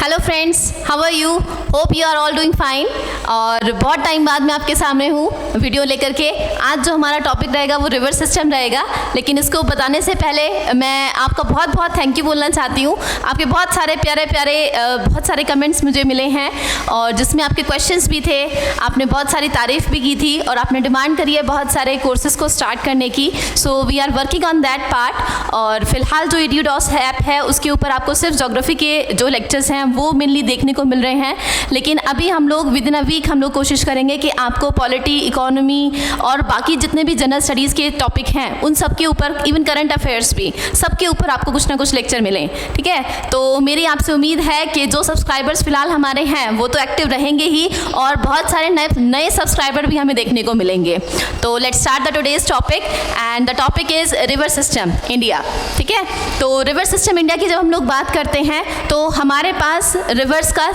Hello friends, how are you? Hope you are all doing fine. और बहुत time बाद मैं आपके सामने हूँ वीडियो लेकर के। आज जो हमारा टॉपिक रहेगा वो रिवर सिस्टम रहेगा, लेकिन इसको बताने से पहले मैं आपका बहुत बहुत थैंक यू बोलना चाहती हूँ। आपके बहुत सारे प्यारे बहुत सारे कमेंट्स मुझे मिले हैं और जिसमें आपके क्वेश्चंस भी थे। आपने बहुत सारी तारीफ़ भी की थी और आपने डिमांड करी है बहुत सारे कोर्सेज़ को स्टार्ट करने की। So we are working on that part. और फिलहाल जो EduDOS ऐप है उसके ऊपर आपको सिर्फ ज्योग्राफी के जो लेक्चर्स हैं वो मेनली देखने को मिल रहे हैं, लेकिन अभी हम लोग विद इन अ वीक हम लोग कोशिश करेंगे कि आपको पॉलिटी, इकोनॉमी और बाकी जितने भी जनरल स्टडीज़ के टॉपिक हैं उन सब के ऊपर, इवन करंट अफेयर्स भी, सबके ऊपर आपको कुछ ना कुछ लेक्चर मिलें। ठीक है, तो मेरी आपसे उम्मीद है कि जो सब्सक्राइबर्स फिलहाल हमारे हैं वो तो एक्टिव रहेंगे ही और बहुत सारे नए सब्सक्राइबर भी हमें देखने को मिलेंगे। तो let's start the today's topic and the topic is river system India. ठीक है, तो रिवर सिस्टम इंडिया की जब हम लोग बात करते हैं तो हमारे पास रिवर्स का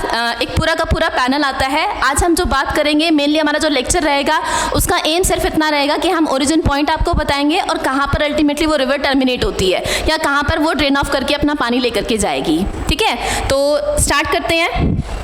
एक पूरा का पूरा पैनल आता है। आज हम जो बात करेंगे, मेनली हमारा जो लेक्चर रहेगा उसका एम सिर्फ इतना रहेगा कि हम ओरिजिन पॉइंट आपको बताएंगे और कहाँ पर अल्टीमेटली वो रिवर टर्मिनेट होती है या कहाँ पर वो ड्रेन ऑफ करके अपना पानी लेकर के जाएगी। ठीक है, तो स्टार्ट करते हैं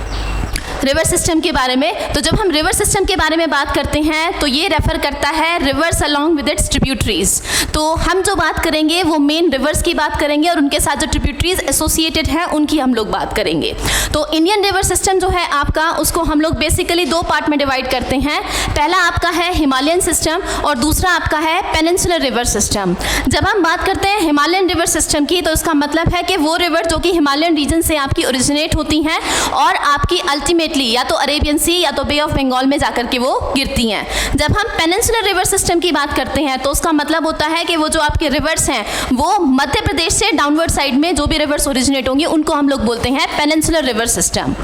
रिवर सिस्टम के बारे में। तो जब हम रिवर सिस्टम के बारे में बात करते हैं तो ये रेफर करता है reverse along with its tributaries. तो हम जो बात करेंगे वो मेन रिवर्स की बात करेंगे और उनके साथ जो ट्रिब्यूटरीज एसोसिएटेड हैं उनकी हम लोग बात करेंगे। तो इंडियन रिवर सिस्टम जो है आपका, उसको हम लोग बेसिकली दो पार्ट में डिवाइड करते हैं। पहला आपका है हिमालयन सिस्टम और दूसरा आपका है पेनिनसुलर रिवर सिस्टम। जब हम बात करते हैं हिमालयन रिवर सिस्टम की तो इसका मतलब है कि वो रिवर जो कि हिमालयन रीजन से आपकी ओरिजिनेट होती हैं और आपकी अल्टीमेटली या तो अरेबियन सी या तो बे ऑफ बंगाल में जाकर के वो गिरती हैं। जब हम पेनिनसुलर रिवर सिस्टम की बात करते हैं तो उसका मतलब होता है कि वो जो आपके रिवर्स हैं वो मध्य प्रदेश से डाउनवर्ड साइड में जो भी रिवर्स ओरिजिनेट होंगे उनको हम लोग बोलते हैं पेनिनसुलर रिवर सिस्टम।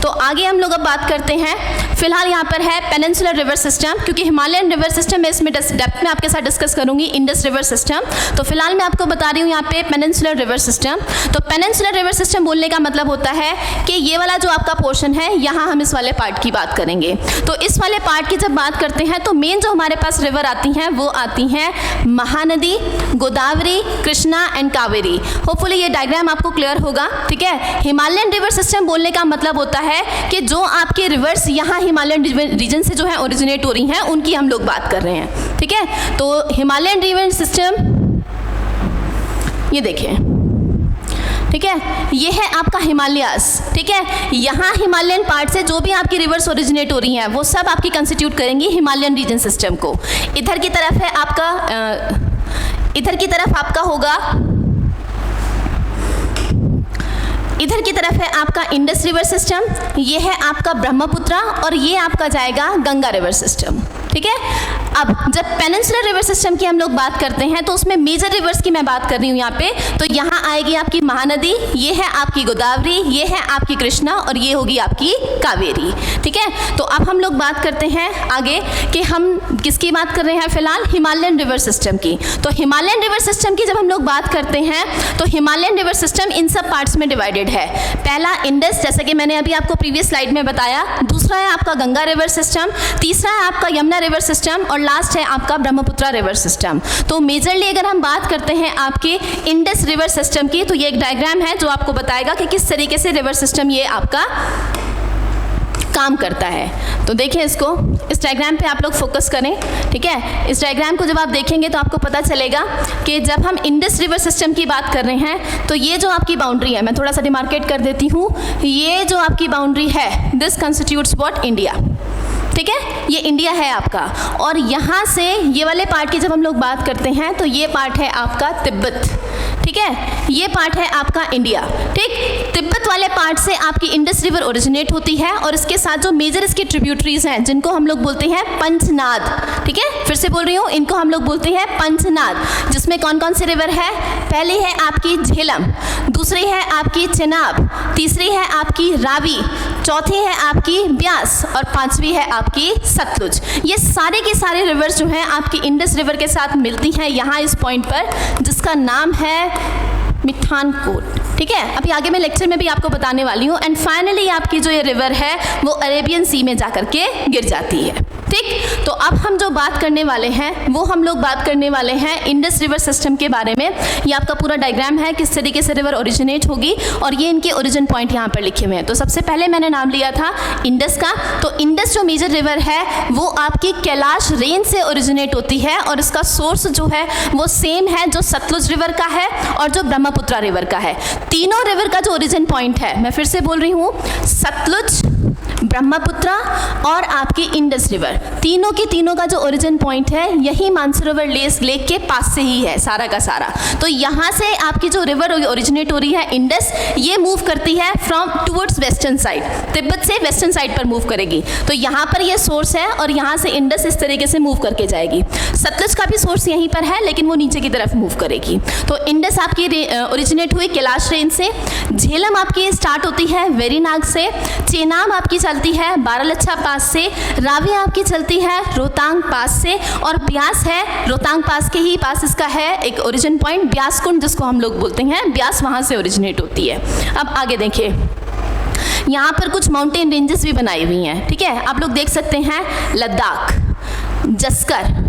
तो आगे हम लोग अब बात करते हैं, फिलहाल यहाँ पर है पेनिनसुलर रिवर सिस्टम, क्योंकि हिमालयन रिवर सिस्टम में इसमें डेप्थ में आपके साथ डिस्कस करूंगी इंडस रिवर सिस्टम। तो फिलहाल मैं आपको बता रही हूँ यहाँ पे पेनिनसुलर रिवर सिस्टम। तो पेनिनसुलर रिवर सिस्टम बोलने का मतलब होता है कि ये वाला जो आपका पोर्शन है, यहाँ हम इस वाले पार्ट की बात करेंगे। तो इस वाले पार्ट की जब बात करते हैं तो मेन जो हमारे पास रिवर आती हैं वो आती हैं महानदी, गोदावरी, कृष्णा एंड कावेरी। होपफुली ये डायग्राम आपको क्लियर होगा। ठीक है, हिमालयन रिवर सिस्टम बोलने का मतलब होता है कि जो आपके रिवर्स यहाँ हिमालयन रीजन से जो है ओरिजिनेट हो रही हैं उनकी हम लोग बात कर रहे हैं। ठीक है, तो हिमालयन रिवर सिस्टम ये देखिए, ठीक है, ये है आपका हिमालयास। ठीक है, यहाँ हिमालयन पार्ट से जो भी आपकी रिवर्स ओरिजिनेट हो रही हैं वो सब आपकी कंस्टिट्यूट करेंगी हिमालयन रीजन सिस्टम को। इधर की तरफ है आपका इधर की तरफ आपका होगा, इधर की तरफ है आपका इंडस रिवर सिस्टम, ये है आपका ब्रह्मपुत्रा और ये आपका जाएगा गंगा रिवर सिस्टम। ठीक है, अब जब पेनिनसुलर रिवर सिस्टम की हम लोग बात करते हैं तो उसमें मेजर रिवर्स की मैं बात कर रही हूँ यहाँ पे। तो यहाँ आएगी आपकी महानदी, ये है आपकी गोदावरी, ये है आपकी कृष्णा और ये होगी आपकी कावेरी। ठीक है, तो अब हम लोग बात करते हैं आगे कि हम किसकी बात कर रहे हैं फिलहाल, हिमालयन रिवर सिस्टम की। तो हिमालयन रिवर सिस्टम की जब हम लोग बात करते हैं तो हिमालयन रिवर सिस्टम इन सब पार्ट्स में डिवाइडेड है। पहला इंडस, जैसा कि मैंने अभी आपको प्रीवियस स्लाइड में बताया, दूसरा है आपका गंगा रिवर सिस्टम, तीसरा है आपका यमुना रिवर सिस्टम और लास्ट है आपका ब्रह्मपुत्रा रिवर सिस्टम। तो मेजरली अगर हम बात करते हैं आपके इंडस रिवर सिस्टम की तो ये एक डायग्राम है जो आपको बताएगा कि किस तरीके से रिवर सिस्टम ये आपका काम करता है। तो देखिए इसको, इस डायग्राम पे आप लोग फोकस करें। ठीक है, इस डायग्राम को जब आप देखेंगे तो आपको पता चलेगा कि जब हम इंडस रिवर सिस्टम की बात कर रहे हैं तो ये जो आपकी बाउंड्री है, मैं थोड़ा सा डिमार्केट कर देती हूँ, ये जो आपकी बाउंड्री है दिस कंस्टिट्यूट्स व्हाट, इंडिया। ठीक है, ये इंडिया है आपका और यहाँ से ये वाले पार्ट की जब हम लोग बात करते हैं तो ये पार्ट है आपका तिब्बत। ठीक है, ये पार्ट है आपका इंडिया। ठीक, तिब्बत वाले पार्ट से आपकी इंडस रिवर ओरिजिनेट होती है और इसके साथ जो मेजर इसके ट्रिब्यूटरीज हैं जिनको हम लोग बोलते हैं पंचनाद। ठीक है, फिर से बोल रही हूँ, इनको हम लोग बोलते हैं पंचनाद, जिसमें कौन कौन से रिवर है, पहली है आपकी झेलम, दूसरी है आपकी चेनाब, तीसरी है आपकी रावी, चौथी है आपकी ब्यास और पांचवी है आपकी सतलुज। ये सारे के सारे रिवर्स जो हैं आपकी इंडस रिवर के साथ मिलती हैं यहाँ इस पॉइंट पर, जिसका नाम है मिठानकोट। ठीक है, अभी आगे मैं लेक्चर में भी आपको बताने वाली हूँ। एंड फाइनली आपकी जो ये रिवर है वो अरेबियन सी में जाकर के गिर जाती है। ठीक। तो अब हम जो बात करने वाले हैं वो हम लोग बात करने वाले हैं इंडस रिवर सिस्टम के बारे में। ये आपका पूरा डायग्राम है किस तरीके से रिवर ओरिजिनेट होगी और ये इनके ओरिजिन पॉइंट यहाँ पर लिखे हुए हैं। तो सबसे पहले मैंने नाम लिया था इंडस का। तो इंडस जो मेजर रिवर है वो आपकी कैलाश रेंज से ओरिजिनेट होती है और इसका सोर्स जो है वो सेम है जो सतलुज रिवर का है और जो ब्रह्मपुत्रा रिवर का है। तीनों रिवर का जो ओरिजिन पॉइंट है, मैं फिर से बोल रही हूँ, सतलुज, ब्रह्मपुत्रा और आपकी इंडस रिवर, तीनों की तीनों का जो ओरिजिन पॉइंट है यही मानसरोवर लेक के पास से ही है सारा का सारा। तो यहाँ से आपकी जो रिवर ओरिजिनेट हो रही है इंडस, ये मूव करती है from towards western side, Tibet से वेस्टर्न साइड पर मूव करेगी। तो यहाँ पर ये सोर्स है और यहाँ से इंडस इस तरीके से मूव करके जाएगी। सतलुज का भी सोर्स यहीं पर है लेकिन वो नीचे की तरफ मूव करेगी। तो इंडस आपकी ओरिजिनेट हुई कैलाश रेंज से, झेलम आपकी स्टार्ट होती है वेरीनाग से, चेनाब आपकी चलती है बारालच्छा पास से, रावी आपकी चलती है रोहतांग पास से और ब्यास है रोहतांग पास के ही पास इसका है एक ओरिजिन पॉइंट ब्यास कुंड जिसको हम लोग बोलते हैं, ब्यास वहाँ से ओरिजिनेट होती है। अब आगे देखिए, यहाँ पर कुछ माउंटेन रेंजेस भी बनाई हुई हैं, ठीक है। आप लोग देख सकते हैं लद्दाख, जस्कर,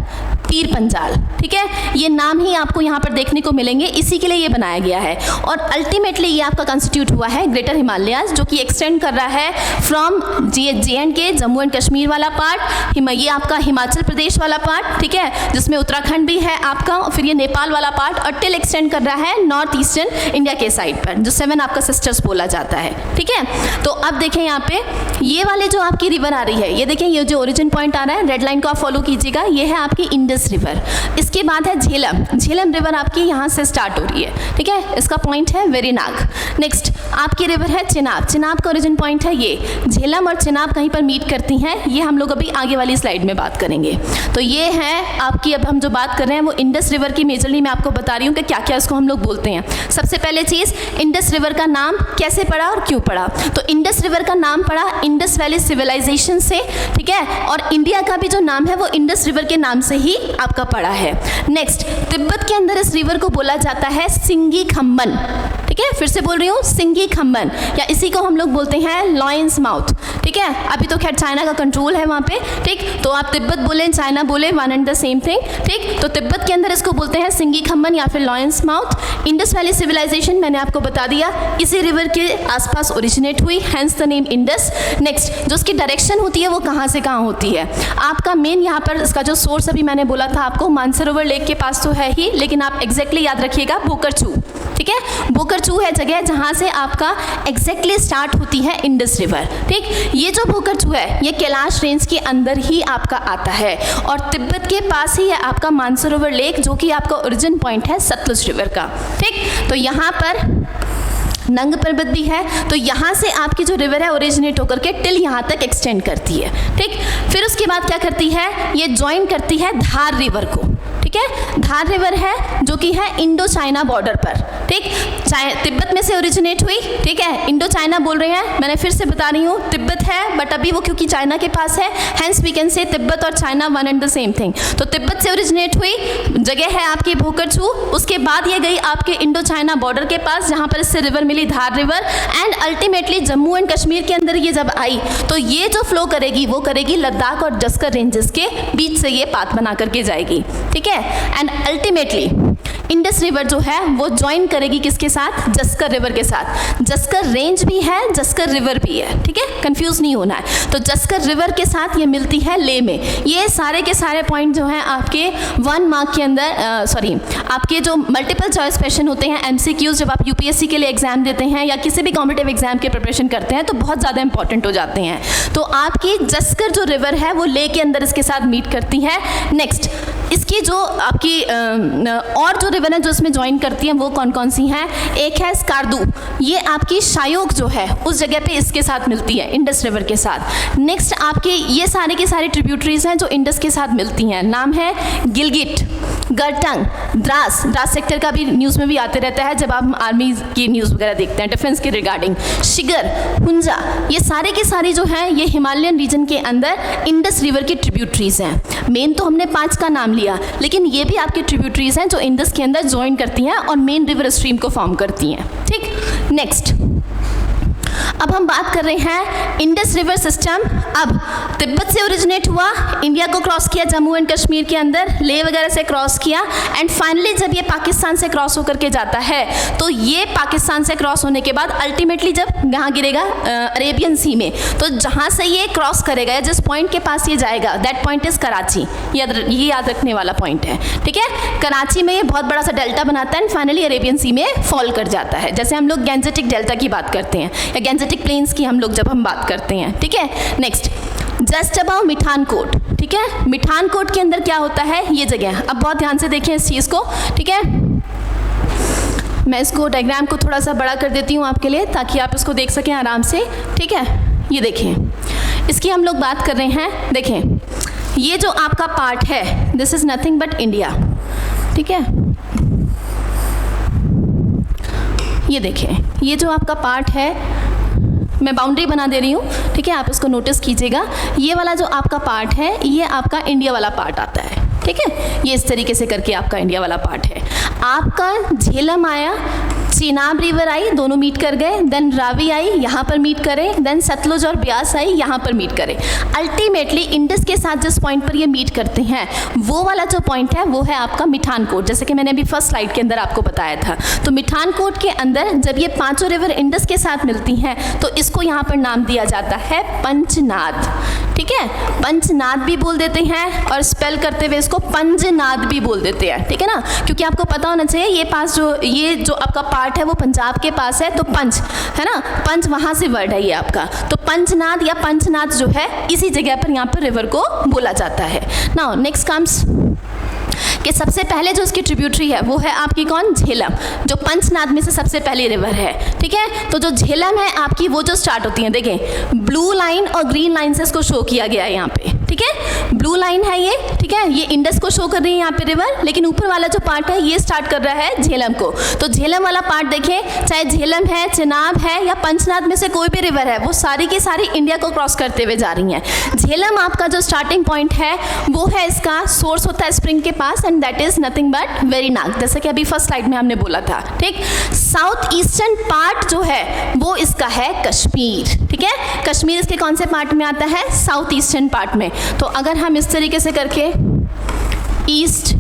पीर पंजाल, ठीक है। ये नाम ही आपको यहाँ पर देखने को मिलेंगे, इसी के लिए ये बनाया गया है। और अल्टीमेटली ये आपका कंस्टिट्यूट हुआ है ग्रेटर हिमालयाज, जो कि एक्सटेंड कर रहा है from JNK, Jammu and Kashmir वाला पार्ट, ये आपका हिमाचल प्रदेश वाला पार्ट, ठीक है, जिसमें उत्तराखंड भी है आपका, और फिर ये नेपाल वाला पार्ट, और टिल एक्सटेंड कर रहा है नॉर्थ ईस्टर्न इंडिया के साइड पर, जो 7 आपका सिस्टर्स बोला जाता है, ठीक है। तो अब देखें यहाँ पे ये वाले जो आपकी रिवर आ रही है, ये देखें ये जो ओरिजिन पॉइंट आ रहा है, रेड लाइन को आप फॉलो कीजिएगा, ये है आपकी इंडस रिवर। इसके बाद है झेलम, झेलम रिवर आपकी यहाँ से स्टार्ट हो रही है, ठीक है, इसका पॉइंट है वेरीनाग। नेक्स्ट आपकी रिवर है चेनाब, चेनाब का ओरिजिन पॉइंट है ये, झेलम और चेनाब कहीं पर मीट करती हैं, ये हम लोग अभी आगे वाली स्लाइड में बात करेंगे। तो ये है आपकी, अब हम जो बात कर रहे हैं वो इंडस रिवर की मेजरली मैं आपको बता रही हूँ कि क्या क्या इसको हम लोग बोलते हैं। सबसे पहले चीज़, इंडस रिवर का नाम कैसे पड़ा और क्यों पड़ा। तो इंडस रिवर का नाम पड़ा इंडस वैली सिविलाइजेशन से, ठीक है, और इंडिया का भी जो नाम है वो इंडस रिवर के नाम से ही आपका पड़ा है। नेक्स्ट, तिब्बत के अंदर इस रिवर को बोला जाता है सिंगी खम्बन, ठीक है, फिर से बोल रही हूँ सिंगी खम्बन, या इसी को हम लोग बोलते हैं लॉयंस माउथ, ठीक है। अभी तो खैर चाइना का कंट्रोल है वहाँ पे, ठीक, तो आप तिब्बत बोले चाइना बोले, one and the same thing, ठीक। तो तिब्बत के अंदर इसको बोलते हैं सिंगी खम्बन या फिर lion's mouth. Indus valley civilization मैंने आपको बता दिया, इसी रिवर के आसपास ओरिजिनेट हुई, hence the name Indus. Next, जो उसकी डायरेक्शन होती है वो कहाँ से कहाँ होती है। आपका मेन यहाँ पर इसका जो सोर्स अभी मैंने बोला था आपको, मानसरोवर लेक के पास तो है ही, लेकिन आप एग्जैक्टली याद रखिएगा बोकरचू, ठीक है, बोकरचू है जगह जहाँ से आपका एग्जैक्टली स्टार्ट होती है इंडस रिवर, ठीक। ये जो बोकरचू है ये कैलाश रेंज के अंदर ही आपका आता है और तिब्बत के पास ही है आपका मानसरोवर लेक, जो कि आपका ओरिजिन पॉइंट है सतलुज रिवर का, ठीक। तो यहाँ पर नंग पर्वत भी है, तो यहाँ से आपकी जो रिवर है ओरिजिनेट होकर के टिल यहाँ तक एक्सटेंड करती है, ठीक। फिर उसके बाद क्या करती है, ये ज्वाइन करती है धार रिवर को, ठीक है। धार रिवर है जो कि है इंडो चाइना बॉर्डर पर, ठीक, तिब्बत में से ओरिजिनेट हुई, ठीक है, इंडो चाइना बोल रहे हैं, मैंने फिर से बता रही हूँ तिब्बत है बट अभी वो क्योंकि चाइना के पास है, hence we can say Tibet और China one and the same thing. तो तिब्बत से ओरिजिनेट हुई, जगह है आपकी भोकरचू, उसके बाद ये गई आपके इंडो चाइना बॉर्डर के पास जहाँ पर इससे रिवर मिली Dhar river, and ultimately Jammu and Kashmir के अंदर ये जब आई तो ये जो फ्लो करेगी वो करेगी लद्दाख और जस्कर रेंजेस के बीच से ये पाथ बना करके जाएगी, ठीक है। एंड अल्टीमेटली इंडस रिवर जो है वो ज्वाइन करेगी किसके साथ, जस्कर रिवर के साथ। जस्कर रेंज भी है, जस्कर रिवर भी है, ठीक है, कंफ्यूज नहीं होना है। तो जस्कर रिवर के साथ ये मिलती है ले में। ये सारे के सारे पॉइंट जो हैं आपके 1 मार्क के अंदर, आपके जो मल्टीपल चॉइस क्वेश्चन होते हैं MCQs, जब आप UPSC के लिए एग्जाम देते हैं या किसी भी कॉम्पिटिटिव एग्जाम की प्रिपरेशन करते हैं तो बहुत ज़्यादा इंपॉर्टेंट हो जाते हैं। तो आपकी जस्कर जो रिवर है वो ले के अंदर इसके साथ मीट करती है। नेक्स्ट, इसकी जो आपकी और जो रिवर है जो इसमें ज्वाइन करती हैं वो कौन कौन सी हैं, एक है स्कार्दू, ये आपकी शायोग जो है उस जगह पे इसके साथ मिलती है इंडस रिवर के साथ। नेक्स्ट आपके ये सारे के सारे ट्रिब्यूटरीज हैं जो इंडस के साथ मिलती हैं, नाम है गिलगिट, गरटंग, द्रास, द्रास सेक्टर का भी न्यूज़ में भी आते रहता है जब आप आर्मी की न्यूज़ वगैरह देखते हैं डिफेंस के रिगार्डिंग, शिगर, हुंजा, ये सारे के सारे जो हैं ये हिमालयन रीजन के अंदर इंडस रिवर की ट्रिब्यूटरीज हैं। मेन तो हमने 5 का नाम लिया, लेकिन ये भी आपके ट्रिब्यूटरीज हैं जो इंडस के अंदर ज्वाइन करती हैं और मेन रिवर स्ट्रीम को फॉर्म करती हैं, ठीक। नेक्स्ट, अब हम बात कर रहे हैं इंडस रिवर सिस्टम। अब तिब्बत से ओरिजिनेट हुआ, इंडिया को क्रॉस किया, जम्मू एंड कश्मीर के अंदर लेह वगैरह से क्रॉस किया, एंड फाइनली जब ये पाकिस्तान से क्रॉस होकर के जाता है तो ये पाकिस्तान से क्रॉस होने के बाद अल्टीमेटली जब यहाँ गिरेगा अरेबियन सी में, तो जहाँ से ये क्रॉस करेगा, जिस पॉइंट के पास ये जाएगा, दैट पॉइंट इज कराची। ये याद रखने वाला पॉइंट है, ठीक है। कराची में ये बहुत बड़ा सा डेल्टा बनाता है एंड फाइनली अरेबियन सी में फॉल कर जाता है। जैसे हम लोग गैंजेटिक डेल्टा की बात करते हैं या गैंजेटिक प्लेन्स की हम लोग जब हम बात करते हैं, ठीक है। नेक्स्ट, जस्ट अबाउट मिठानकोट, ठीक है। मिठानकोट के अंदर क्या होता है, ये जगह, अब बहुत ध्यान से देखें इस चीज़ को, ठीक है। मैं इसको डायग्राम को थोड़ा सा बड़ा कर देती हूँ आपके लिए ताकि आप इसको देख सकें आराम से, ठीक है। ये देखें, इसकी हम लोग बात कर रहे हैं। देखें, ये जो आपका पार्ट है, this is nothing but India, ठीक है। ये देखें, ये जो आपका पार्ट है, मैं बाउंड्री बना दे रही हूँ, ठीक है, आप इसको नोटिस कीजिएगा। ये वाला जो आपका पार्ट है, ये आपका इंडिया वाला पार्ट आता है, ठीक है। ये इस तरीके से करके आपका इंडिया वाला पार्ट है। आपका झेलम आया, चेनाब रिवर आई, दोनों मीट कर गए, देन रावी आई, यहाँ पर मीट करें, देन सतलुज और ब्यास आई, यहाँ पर मीट करें। अल्टीमेटली इंडस के साथ जिस पॉइंट पर ये मीट करते हैं, वो वाला जो पॉइंट है वो है आपका मिठानकोट, जैसे कि मैंने अभी फर्स्ट स्लाइड के अंदर आपको बताया था। तो मिठानकोट के अंदर जब ये पांचों रिवर इंडस के साथ मिलती हैं तो इसको यहाँ पर नाम दिया जाता है पंचनाद, ठीक है। पंचनाद भी बोल देते हैं और स्पेल करते हुए इसको पंजनाद भी बोल देते हैं, ठीक है ना, क्योंकि आपको पता होना चाहिए ये जो आपका पार्ट है वो पंजाब के पास है, तो पंच है ना, पंच वहाँ से वर्ड है ये आपका। तो पंचनाद या पंचनाद जो है इसी जगह पर यहाँ पर रिवर को बोला जाता है। नाउ नेक्स्ट कम्स कि सबसे पहले जो उसकी ट्रिब्यूटरी है वो है आपकी कौन, झेलम, जो पंचनाद में से सबसे पहली रिवर है, ठीक है। तो जो झेलम है आपकी, वो जो स्टार्ट होती है, देखें ब्लू लाइन और ग्रीन लाइन से इसको शो किया गया है यहाँ पे, ठीक है। ब्लू लाइन है ये, ठीक है, ये इंडस को शो कर रही है यहाँ पे रिवर, लेकिन ऊपर वाला जो पार्ट है ये स्टार्ट कर रहा है झेलम को। तो झेलम वाला पार्ट देखें, चाहे झेलम है, चेनाब है या पंचनाद में से कोई भी रिवर है, वो सारी की सारी इंडिया को क्रॉस करते हुए जा रही हैं। झेलम आपका जो स्टार्टिंग पॉइंट है वो है, इसका सोर्स होता है स्प्रिंग के पास, and that is nothing but Verinag, जैसे कि अभी फर्स्ट स्लाइड में हमने बोला था, ठीक। साउथ ईस्टर्न पार्ट जो है वो इसका है कश्मीर, ठीक है। कश्मीर इसके कौन से पार्ट में आता है, साउथ ईस्टर्न पार्ट में। तो अगर हम इस तरीके से करके ईस्ट,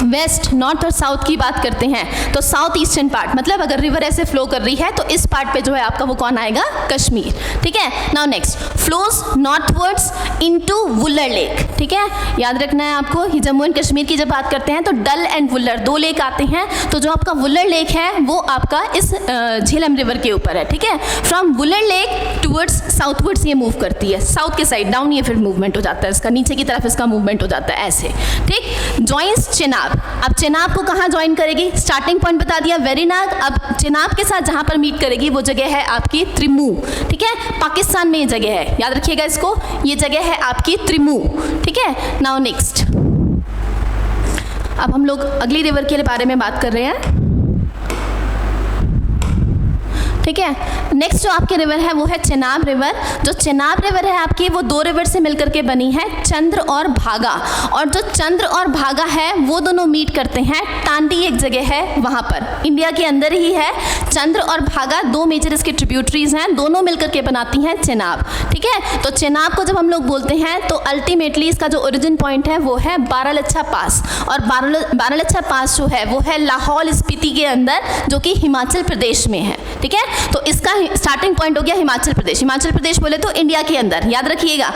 वेस्ट, नॉर्थ और साउथ की बात करते हैं, तो साउथ ईस्टर्न पार्ट मतलब अगर रिवर ऐसे फ्लो कर रही है तो इस पार्ट पे जो है आपका वो कौन आएगा, कश्मीर, ठीक है। Now next, flows northwards into Wular lake, ठीक है। याद रखना है आपको, ये जम्मू एंड कश्मीर की जब बात करते हैं तो डल एंड वुलर दो लेक आते हैं, तो जो आपका वुलर लेक है वो आपका इस झेलम रिवर के ऊपर है, ठीक है। From Wular lake towards southwards ये मूव करती है, साउथ के साइड डाउन ये फिर मूवमेंट हो जाता है, इसका नीचे की तरफ इसका मूवमेंट हो जाता है ऐसे, ठीक। जॉइंस चेनाब, अब चेनाब को कहाँ ज्वाइन करेगी, स्टार्टिंग पॉइंट बता दिया वेरीनाग, अब चेनाब के साथ जहाँ पर मीट करेगी वो जगह है आपकी त्रिमू, ठीक है। पाकिस्तान में ये जगह है, याद रखिएगा इसको, ये जगह है आपकी त्रिमू, ठीक है। नाउ नेक्स्ट, अब हम लोग अगली रिवर के बारे में बात कर रहे हैं, ठीक है। नेक्स्ट जो आपके रिवर है वो है चेनाब रिवर। जो चेनाब रिवर है आपकी, वो दो रिवर से मिलकर के बनी है, चंद्र और भागा, और जो चंद्र और भागा है वो दोनों मीट करते हैं, टांडी एक जगह है वहाँ पर, इंडिया के अंदर ही है। चंद्र और भागा दो मेजर इसके ट्रिब्यूटरीज हैं, दोनों मिलकर के बनाती हैं चेनाब, ठीक है। तो चेनाब को जब हम लोग बोलते हैं तो अल्टीमेटली इसका जो ओरिजिन पॉइंट है वो है बारालच्छा पास, और बारालच्छा पास जो है वो है लाहौल स्पीति के अंदर, जो कि हिमाचल प्रदेश में है, ठीक है। तो इसका स्टार्टिंग पॉइंट हो गया हिमाचल प्रदेश। हिमाचल प्रदेश बोले तो इंडिया के अंदर, याद रखिएगा।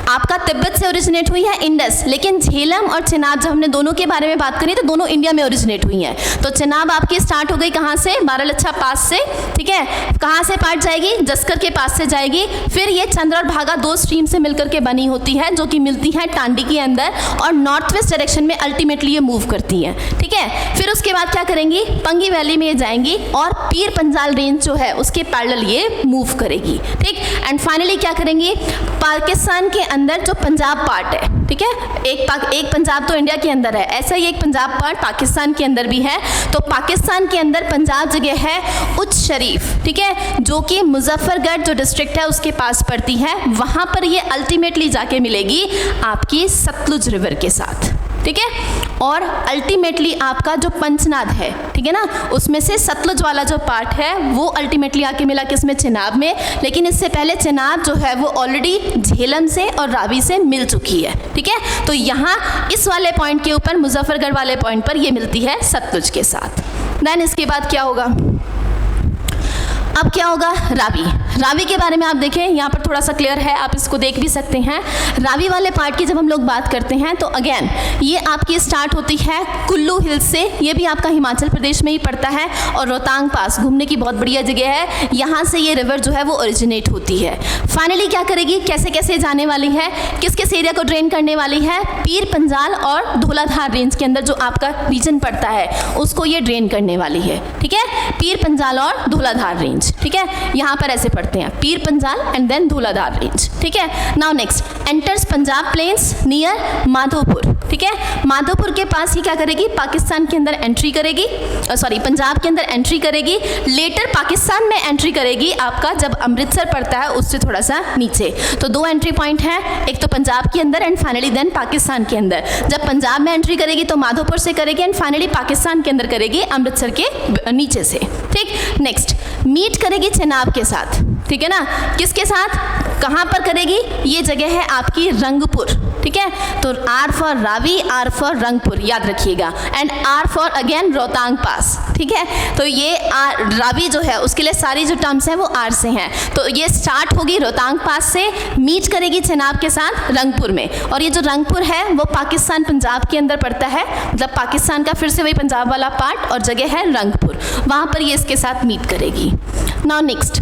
आपका तिब्बत से ओरिजिनेट हुई है इंडस, लेकिन झेलम और चेनाब जब हमने दोनों के बारे में बात करी तो दोनों इंडिया में ओरिजिनेट हुई हैं। तो चेनाब आपकी स्टार्ट हो गई कहाँ से, बारालच्छा पास से, ठीक है। कहाँ से पार्ट जाएगी, जस्कर के पास से जाएगी, फिर ये चंद्र और भागा दो स्ट्रीम से मिलकर के बनी होती है, जो कि मिलती है टांडी के अंदर और नॉर्थ वेस्ट डायरेक्शन में अल्टीमेटली ये मूव करती है, ठीक है। फिर उसके बाद क्या करेंगी, पंगी वैली में ये जाएंगी और पीर पंजाल रेंज जो है उसके पैरेलल ये मूव करेगी, ठीक। एंड फाइनली क्या करेंगी, पाकिस्तान के अंदर जो पंजाब पार्ट है, ठीक है, एक पंजाब तो इंडिया के अंदर है, ऐसा ही एक पंजाब पार्ट पाकिस्तान के अंदर भी है। तो पाकिस्तान के अंदर पंजाब जगह है उच्च शरीफ, ठीक है, जो कि मुजफ्फरगढ़ जो डिस्ट्रिक्ट है उसके पास पड़ती है, वहाँ पर ये अल्टीमेटली जाके मिलेगी आपकी सतलुज रिवर के साथ, ठीक है, और अल्टीमेटली आपका जो पंचनाद है, ठीक है ना, उसमें से सतलुज वाला जो पार्ट है वो अल्टीमेटली आके मिला किसमें, चेनाब में। लेकिन इससे पहले चेनाब जो है वो ऑलरेडी झेलम से और रावी से मिल चुकी है, ठीक है। तो यहाँ इस वाले पॉइंट के ऊपर, मुजफ्फरगढ़ वाले पॉइंट पर ये मिलती है सतलुज के साथ। देन इसके बाद क्या होगा, अब क्या होगा, रावी। रावी के बारे में आप देखें, यहाँ पर थोड़ा सा क्लियर है, आप इसको देख भी सकते हैं। रावी वाले पार्ट की जब हम लोग बात करते हैं तो अगेन ये आपकी स्टार्ट होती है कुल्लू हिल्स से, ये भी आपका हिमाचल प्रदेश में ही पड़ता है, और रोहतांग पास घूमने की बहुत बढ़िया जगह है, यहाँ से ये रिवर जो है वो ओरिजिनेट होती है। फाइनली क्या करेगी, कैसे कैसे जाने वाली है, किस किस एरिया को ड्रेन करने वाली है, पीर पंजाल और धौलाधार रेंज के अंदर जो आपका रीजन पड़ता है उसको ये ड्रेन करने वाली है, ठीक है, पीर पंजाल और धौलाधार रेंज, ठीक है। यहाँ पर ऐसे पढ़ते हैं, Pir Panjal and then Dhauladhar range, ठीक है। Now next enters Punjab plains near Madhopur, ठीक है। माधोपुर के पास ही क्या करेगी, पाकिस्तान के अंदर एंट्री करेगी, सॉरी पंजाब के अंदर एंट्री करेगी, लेटर पाकिस्तान में एंट्री करेगी आपका जब अमृतसर पड़ता है उससे थोड़ा सा नीचे। तो दो एंट्री पॉइंट हैं, एक तो पंजाब के अंदर एंड फाइनली देन पाकिस्तान के अंदर। जब पंजाब में एंट्री करेगी तो माधोपुर से करेगी एंड फाइनली पाकिस्तान के अंदर करेगी अमृतसर के नीचे से, ठीक। नेक्स्ट मीट करेगी चेनाब के साथ, ठीक है ना, किसके साथ, कहाँ पर करेगी, ये जगह है आपकी रंगपुर, ठीक है। तो R for Ravi, R for Rangpur याद रखिएगा, and R for again Rohtang pass, ठीक है। तो ये रावी जो है उसके लिए सारी जो टर्म्स हैं वो आर से हैं। तो ये स्टार्ट होगी रोहतांग पास से, मीट करेगी चेनाब के साथ रंगपुर में, और ये जो रंगपुर है वो पाकिस्तान पंजाब के अंदर पड़ता है, मतलब पाकिस्तान का फिर से वही पंजाब वाला पार्ट, और जगह है रंगपुर, वहाँ पर ये इसके साथ मीट करेगी। Now next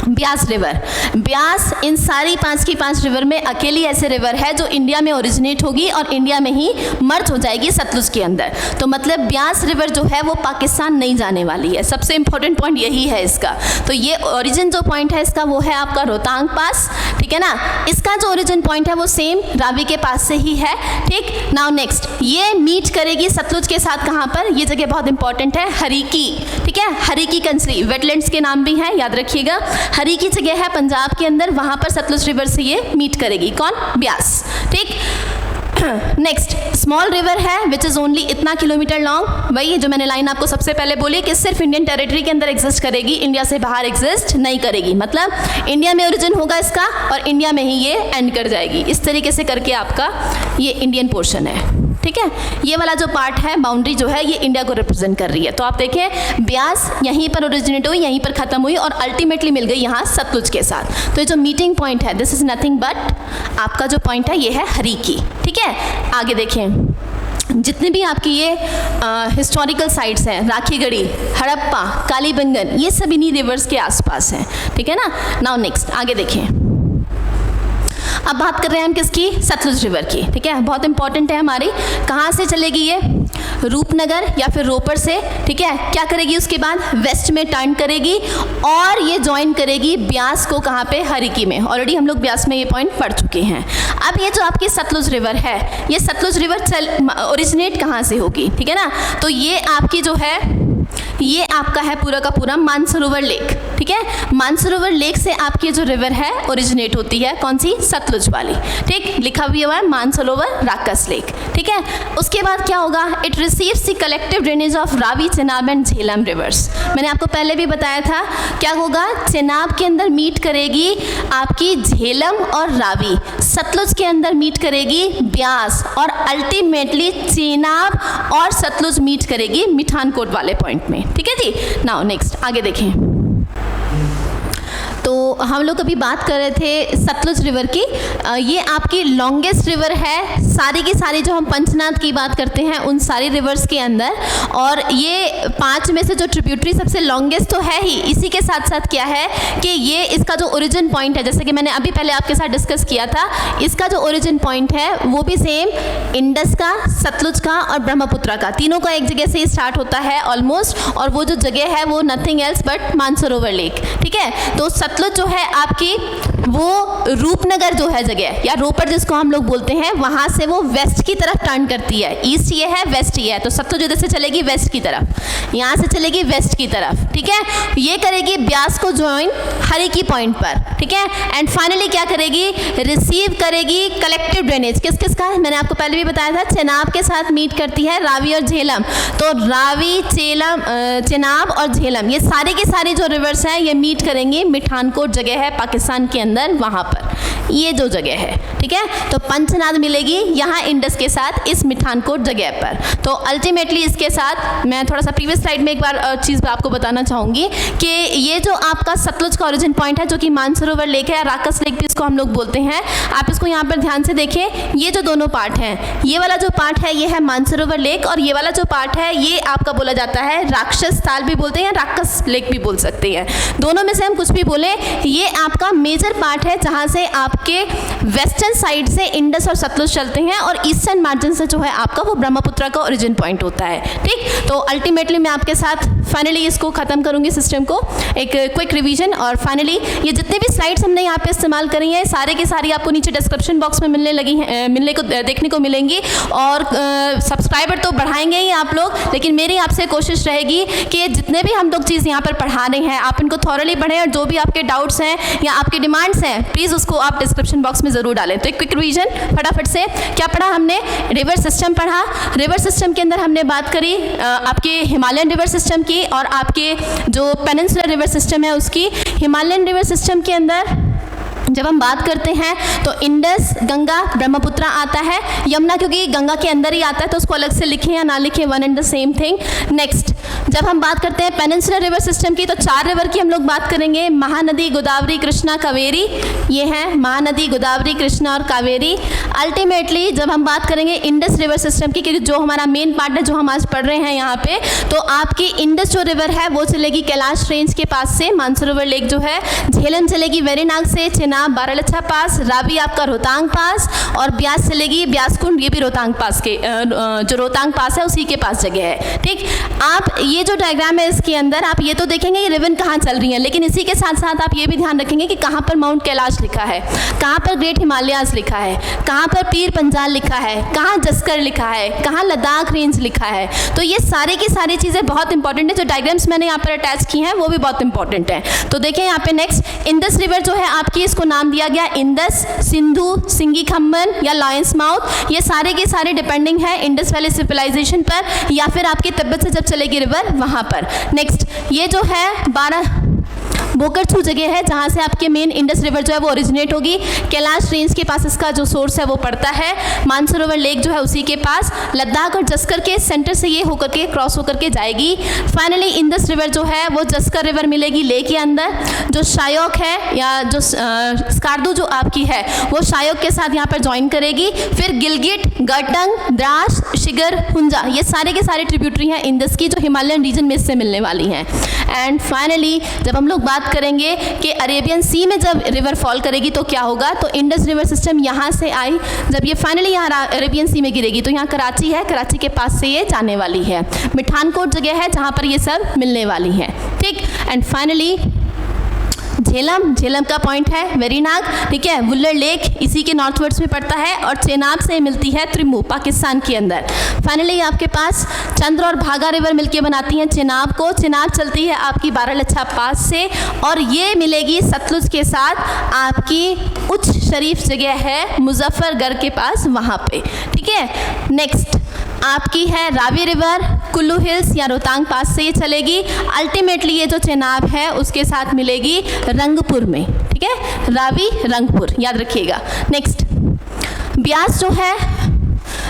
Beas river. Beas इन सारी 5 की 5 रिवर में अकेली ऐसे रिवर है जो इंडिया में ओरिजिनेट होगी और इंडिया में ही मर्ज हो जाएगी सतलुज के अंदर। तो मतलब ब्यास रिवर जो है वो पाकिस्तान नहीं जाने वाली है, सबसे इंपॉर्टेंट पॉइंट यही है इसका। तो ये ओरिजिन जो पॉइंट है इसका वो है आपका रोहतांग पास, ठीक है ना। इसका जो ओरिजिन पॉइंट है वो सेम रावी के पास से ही है, ठीक। नाउ नेक्स्ट ये मीट करेगी सतलुज के साथ, कहाँ पर, ये जगह बहुत इंपॉर्टेंट है, हरीकी, ठीक है। हरीकी कंसली वेटलैंड्स के नाम भी हैं, याद रखिएगा। हरीकी जगह है पंजाब के अंदर, वहाँ पर सतलुज रिवर से ये मीट करेगी, कौन, ब्यास, ठीक। नेक्स्ट स्मॉल रिवर है विच इज़ ओनली इतना किलोमीटर लॉन्ग, वही जो मैंने लाइन आपको सबसे पहले बोली कि सिर्फ इंडियन टेरिटरी के अंदर एग्जिस्ट करेगी, इंडिया से बाहर एग्जिस्ट नहीं करेगी, मतलब इंडिया में ओरिजिन होगा इसका और इंडिया में ही ये एंड कर जाएगी। इस तरीके से करके आपका ये इंडियन पोर्शन है, ठीक है। ये वाला जो पार्ट है, बाउंड्री जो है, ये इंडिया को रिप्रेजेंट कर रही है। तो आप देखें ब्यास यहीं पर ओरिजिनेट हुई, यहीं पर खत्म हुई और अल्टीमेटली मिल गई यहाँ सतलुज के साथ। तो ये जो मीटिंग पॉइंट है दिस इज नथिंग बट आपका जो पॉइंट है ये है हरीकी, ठीक है। आगे देखें जितने भी आपकी ये हिस्टोरिकल साइट्स हैं, राखीगढ़ी, हड़प्पा, कालीबंगन, ये सब इन्हीं रिवर्स के आसपास हैं, ठीक है ना। नाउ नेक्स्ट आगे देखें, अब बात कर रहे हैं हम किसकी, सतलुज रिवर की, ठीक है। बहुत इंपॉर्टेंट है हमारी, कहाँ से चलेगी ये, रूपनगर या फिर रोपर से, ठीक है। क्या करेगी उसके बाद, वेस्ट में टर्न करेगी और ये ज्वाइन करेगी ब्यास को, कहाँ पे, हरीकी में। ऑलरेडी हम लोग ब्यास में ये पॉइंट पढ़ चुके हैं। अब ये जो आपकी सतलुज रिवर है, ये सतलुज रिवर ओरिजिनेट कहाँ से होगी, ठीक है ना। तो ये आपकी जो है ये आपका है पूरा का पूरा मानसरोवर लेक, ठीक है। मानसरोवर लेक से आपकी जो रिवर है ओरिजिनेट होती है, कौन सी, सतलुज वाली, ठीक। लिखा भी हुआ है मानसरोवर राकस लेक, ठीक है। उसके बाद क्या होगा, it receives the collective drainage of Ravi, Chenab and Jhelum reverse. मैंने आपको पहले भी बताया था क्या होगा, चेनाब के अंदर मीट करेगी आपकी झेलम और रावी, सतलुज के अंदर मीट करेगी ब्यास और अल्टीमेटली चेनाब और सतलुज मीट करेगी मिठानकोट वाले पॉइंट में, ठीक है जी। नाउ नेक्स्ट आगे देखें, तो हम लोग अभी बात कर रहे थे सतलुज रिवर की। ये आपकी लॉन्गेस्ट रिवर है सारी की सारी, जो हम पंचनाद की बात करते हैं उन सारी रिवर्स के अंदर, और ये 5 में से जो ट्रिब्यूटरी सबसे लॉन्गेस्ट तो है ही, इसी के साथ साथ क्या है कि ये इसका जो ओरिजिन पॉइंट है, जैसे कि मैंने अभी पहले आपके साथ डिस्कस किया था, इसका जो ओरिजिन पॉइंट है वो भी सेम इंडस का, सतलुज का और ब्रह्मपुत्र का, तीनों का एक जगह से ही स्टार्ट होता है ऑलमोस्ट, और वो जो जगह है वो nothing else but Mansarovar lake, ठीक है। तो सतलुज जो है आपकी वो रूपनगर जो है जगह, या रोपड़ जिसको हम लोग बोलते हैं, वहाँ से वो वेस्ट की तरफ टर्न करती है। ईस्ट ये है, वेस्ट ये है, तो सतलुज इधर से चलेगी वेस्ट की तरफ, यहाँ से चलेगी वेस्ट की तरफ, ठीक है। ये करेगी ब्यास को ज्वाइन हरिकी पॉइंट पर, ठीक है। एंड फाइनली क्या करेगी, रिसीव करेगी कलेक्टिव ड्रेनेज किस किस का, मैंने आपको पहले भी बताया था, चेनाब के साथ मीट करती है रावी और झेलम। तो रावी, चेनाब और झेलम, ये सारे के सारे जो रिवर्स हैं ये मीट करेंगे मिठानकोट जगह है पाकिस्तान के अंदर, वहाँ पर ये जो जगह है, ठीक है। तो पंचनाद मिलेगी यहाँ इंडस के साथ इस मिठानकोट जगह पर। तो अल्टीमेटली इसके साथ मैं थोड़ा सा प्रीवियस स्लाइड में एक बार चीज़ आपको बताना चाहूँगी कि ये जो आपका सतलुज का ओरिजिन पॉइंट है, जो कि मानसरोवर लेक है, राकस लेक भी इसको हम लोग बोलते हैं, आप इसको यहाँ पर ध्यान से देखें। ये जो दोनों पार्ट हैं, ये वाला जो पार्ट है ये है मानसरोवर लेक, और ये वाला जो पार्ट है ये आपका बोला जाता है राक्षस ताल भी बोलते हैं, राकस लेक भी बोल सकते हैं, दोनों में से हम कुछ भी बोले। ये आपका मेजर पार्ट है जहाँ से आपके वेस्टर्न साइड से इंडस और सतलुज चलते हैं, और ईस्टर्न मार्जिन से जो है आपका वो ब्रह्मपुत्र का ओरिजिन पॉइंट होता है, ठीक। तो अल्टीमेटली मैं आपके साथ फाइनली इसको ख़त्म करूँगी सिस्टम को, एक क्विक रिवीजन। और फाइनली ये जितने भी स्लाइड्स हमने यहाँ पे इस्तेमाल करी हैं सारे के सारी आपको नीचे डिस्क्रिप्शन बॉक्स में मिलने को देखने को मिलेंगी। और सब्सक्राइबर तो बढ़ाएंगे ही आप लोग, लेकिन मेरी आपसे कोशिश रहेगी कि जितने भी हम लोग चीज़ यहाँ पर पढ़ा रहे हैं आप इनको थॉरली पढ़ें, और जो भी आपके डाउट्स हैं या आपके डिमांड्स हैं प्लीज़ उसको आप डिस्क्रिप्शन बॉक्स में ज़रूर डालें। तो एक क्विक रिवीजन फटाफट से, क्या पढ़ा हमने, रिवर सिस्टम पढ़ा। रिवर सिस्टम के अंदर हमने बात करी आपके हिमालयन रिवर सिस्टम की और आपके जो पेनिनसुलर रिवर सिस्टम है उसकी। हिमालयन रिवर सिस्टम के अंदर जब हम बात करते हैं तो इंडस, गंगा, ब्रह्मपुत्र आता है, यमुना क्योंकि गंगा के अंदर ही आता है तो उसको अलग से लिखें या ना लिखें, one and the same thing. Next जब हम बात करते हैं पेनिनसुलर रिवर सिस्टम की तो 4 रिवर की हम लोग बात करेंगे, महानदी, गोदावरी, कृष्णा, कावेरी, ये हैं महानदी, गोदावरी, कृष्णा और कावेरी। अल्टीमेटली जब हम बात करेंगे इंडस रिवर सिस्टम की, क्योंकि जो हमारा मेन पार्ट है जो हम आज पढ़ रहे हैं यहाँ पे, तो आपकी इंडस जो रिवर है वो चलेगी कैलाश रेंज के पास से, मानसरोवर लेक जो है, झेलम चलेगी वेरीनाग से, चेनाब बारालच्छा पास, रावी आपका रोहतांग पास, और ब्यास चलेगी ब्यासकुंड, ये भी रोहतांग पास के जो रोहतांग पास है उसी के पास जगह है, ठीक। आप ये जो डायग्राम है इसके अंदर आप ये तो देखेंगे कि रिवन कहाँ चल रही है, लेकिन इसी के साथ साथ आप ये भी ध्यान रखेंगे कि कहाँ पर माउंट कैलाश लिखा है, कहाँ पर ग्रेट हिमालयाज लिखा है, कहाँ पर पीर पंजाल लिखा है, कहाँ जस्कर लिखा है, कहाँ लद्दाख रेंज लिखा है। तो ये सारे की सारी चीज़ें बहुत इंपॉर्टेंट है, जो डायग्राम्स मैंने यहाँ पर अटैच की हैं वो भी बहुत इंपॉर्टेंट है। तो देखें यहाँ पे नेक्स्ट इंडस रिवर जो है आपकी, इसको नाम दिया गया इंडस, सिंधु, सिंगी खम्बन या लॉयंस माउथ, ये सारे के सारे डिपेंडिंग है इंडस वैली सिविलाइजेशन पर या फिर आपकी तिब्बत से जब चलेगी रिवर वहाँ पर। नेक्स्ट ये जो है 12 बोकरछू जगह है जहाँ से आपके मेन इंडस रिवर जो है वो ओरिजिनेट होगी। कैलाश रेंज के पास इसका जो सोर्स है वो पड़ता है, मानसरोवर लेक जो है उसी के पास, लद्दाख और जस्कर के सेंटर से ये होकर के क्रॉस होकर के जाएगी। फाइनली इंडस रिवर जो है वो जस्कर रिवर मिलेगी लेक के अंदर, जो शायोक है या जो स्कार्दू जो आपकी है वो शायोक के साथ यहाँ पर ज्वाइन करेगी। फिर गिलगिट, गटंग, द्रास, शिगर, हुंजा, ये सारे के सारे ट्रिब्यूटरी हैं इंडस की जो हिमालयन रीजन में इससे मिलने वाली हैं। एंड फाइनली जब हम लोग बात करेंगे कि अरेबियन सी में जब रिवर फॉल करेगी तो क्या होगा, तो इंडस रिवर सिस्टम यहाँ से आई, जब ये फाइनली यहाँ अरेबियन सी में गिरेगी तो यहाँ कराची है, कराची के पास से ये जाने वाली है, मिठानकोट जगह है जहाँ पर ये सब मिलने वाली है, ठीक। एंड फाइनली झेलम, झेलम का पॉइंट है वेरीनाग, ठीक है, वुल्लर लेक इसी के नॉर्थवर्ड्स में पड़ता है, और चेनाब से मिलती है त्रिमू पाकिस्तान के अंदर। फाइनली आपके पास चंद्र और भागा रिवर मिलके बनाती हैं चेनाब को, चेनाब चलती है आपकी बारालच्छा पास से, और ये मिलेगी सतलुज के साथ आपकी उच्च शरीफ जगह है मुजफ्फरगढ़ के पास वहाँ पे, ठीक है। नेक्स्ट आपकी है रावी रिवर, कुल्लू हिल्स या रोहतांग पास से ये चलेगी। अल्टीमेटली ये जो चेनाब है उसके साथ मिलेगी रंगपुर में, ठीक है, रावी रंगपुर याद रखिएगा। नेक्स्ट ब्यास जो है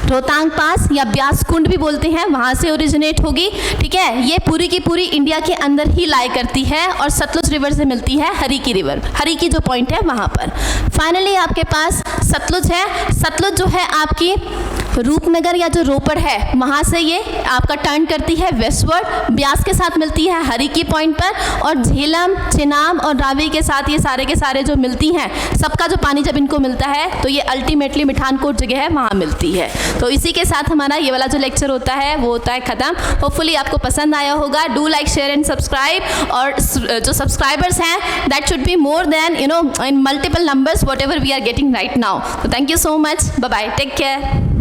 रोहतांग पास या ब्यास कुंड भी बोलते हैं, वहाँ से ओरिजिनेट होगी, ठीक है। ये पूरी की पूरी इंडिया के अंदर ही लाई करती है और सतलुज रिवर से मिलती है हरिकी रिवर, हरिकी जो पॉइंट है वहाँ पर। फाइनली आपके पास सतलुज है, सतलुज जो है आपकी रूपनगर या जो रोपड़ है वहाँ से ये आपका टर्न करती है वेस्टवर्ड, ब्यास के साथ मिलती है हरिकी पॉइंट पर, और झेलम, चिनाब और रावी के साथ ये सारे के सारे जो मिलती हैं, सबका जो पानी जब इनको मिलता है तो ये अल्टीमेटली मिठानकोट जगह है वहाँ मिलती है। तो इसी के साथ हमारा ये वाला जो लेक्चर होता है वो होता है ख़त्म। होपफुली आपको पसंद आया होगा। Do like, share and subscribe, और जो सब्सक्राइबर्स हैं that should be more than in multiple numbers whatever we are getting right now. तो thank you so much, bye bye, take care.